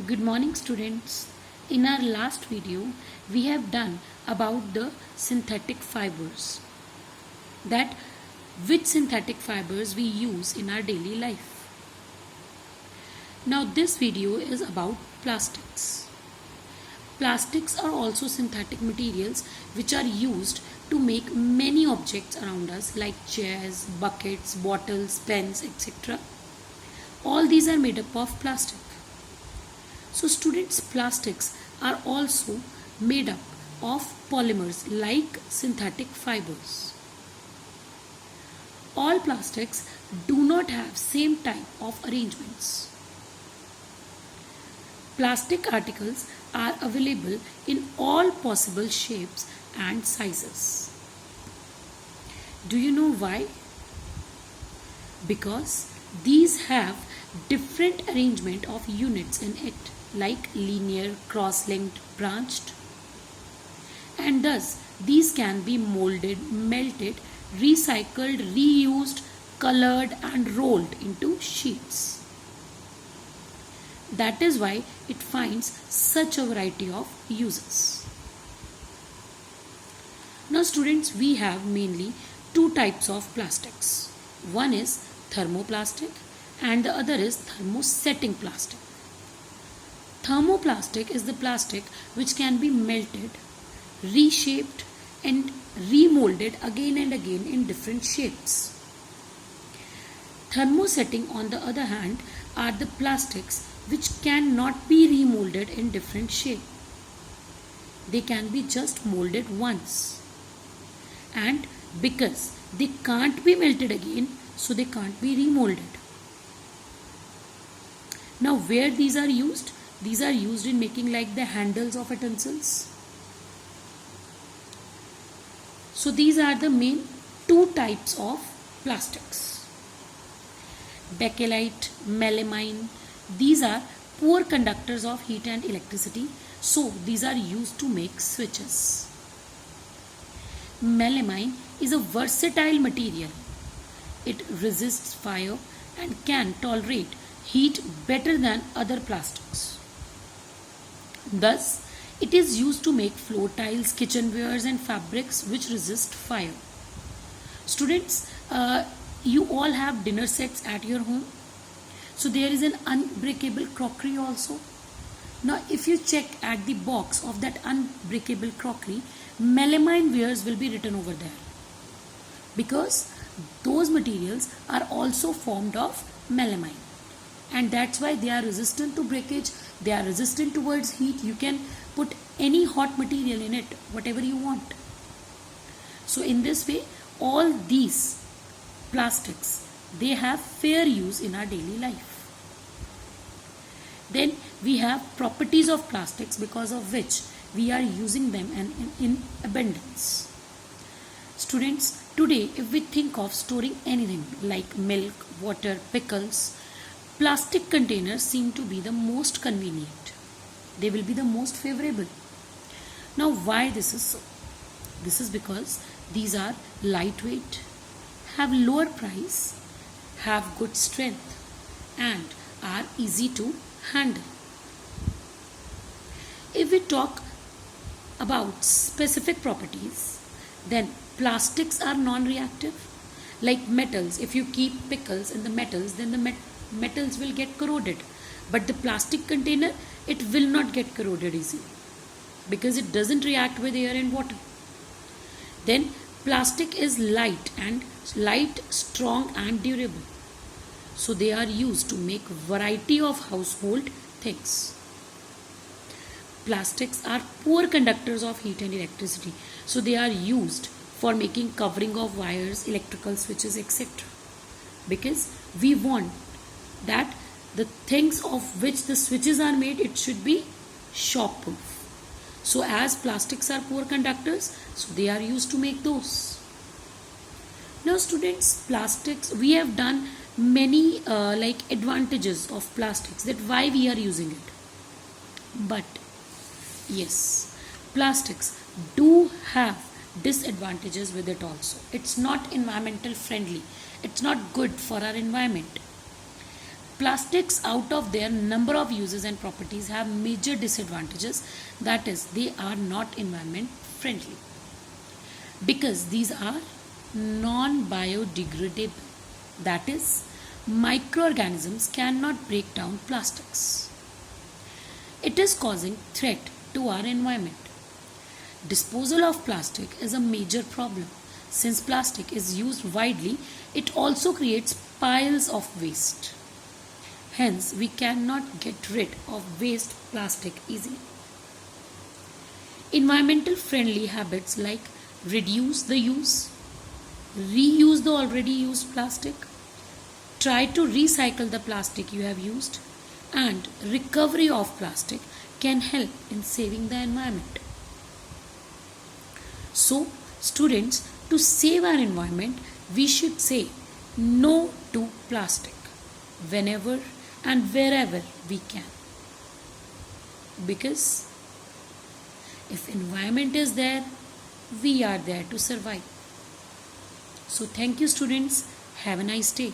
Good morning students. In our last video we have done about the synthetic fibers, that which synthetic fibers we use in our daily life. Now this video is about plastics. Plastics are also synthetic materials which are used to make many objects around us like chairs, buckets, bottles, pens, etc. All these are made up of plastic. So students, plastics are also made up of polymers like synthetic fibers. All plastics do not have same type of arrangements. Plastic articles are available in all possible shapes and sizes. Do you know why? Because these have different arrangement of units in it, like linear, cross-linked, branched, and thus these can be molded, melted, recycled, reused, colored and rolled into sheets. That is why it finds such a variety of uses. Now students, we have mainly two types of plastics. One is thermoplastic and the other is thermosetting plastic. Thermoplastic is the plastic which can be melted, reshaped and remolded again and again in different shapes. Thermosetting, on the other hand, are the plastics which cannot be remolded in different shape. They can be just molded once. And because they can't be melted again, so they can't be remolded. Now where these are used? These are used in making like the handles of utensils. So these are the main two types of plastics. Bakelite, melamine, these are poor conductors of heat and electricity. So these are used to make switches. Melamine is a versatile material. It resists fire and can tolerate heat better than other plastics. Thus, it is used to make floor tiles, kitchenwares and fabrics which resist fire. Students, you all have dinner sets at your home. So there is an unbreakable crockery also. Now if you check at the box of that unbreakable crockery, melamine wares will be written over there. Because those materials are also formed of melamine. And that's why they are resistant to breakage, they are resistant towards heat. You can put any hot material in it, whatever you want. So in this way, all these plastics, they have fair use in our daily life. Then we have properties of plastics because of which we are using them in abundance. Students, today if we think of storing anything like milk, water, pickles, plastic containers seem to be the most convenient. They will be the most favorable. Now why this is so? This is because these are lightweight, have lower price, have good strength and are easy to handle. If we talk about specific properties, then plastics are non-reactive. Like metals, if you keep pickles in the metals, then the metals will get corroded. But the plastic container, it will not get corroded easily because it doesn't react with air and water. Then plastic is light, strong and durable. So they are used to make variety of household things. Plastics are poor conductors of heat and electricity. So they are used for making covering of wires, electrical switches, etc. Because we want that the things of which the switches are made, it should be shockproof. So as plastics are poor conductors, so they are used to make those. Now students, plastics, we have done many advantages of plastics, that why we are using it. But yes, plastics do have disadvantages with it also. It's not environmental friendly. It's not good for our environment. Plastics, out of their number of uses and properties, have major disadvantages. That is, they are not environment friendly because these are non biodegradable. That is, microorganisms cannot break down plastics. It is causing threat to our environment. Disposal of plastic is a major problem. Since plastic is used widely, it also creates piles of waste. Hence, we cannot get rid of waste plastic easily. Environmental friendly habits like reduce the use, reuse the already used plastic, try to recycle the plastic you have used, and recovery of plastic can help in saving the environment. So, students, to save our environment, we should say no to plastic whenever and wherever we can. Because if environment is there, we are there to survive. So thank you, students. Have a nice day.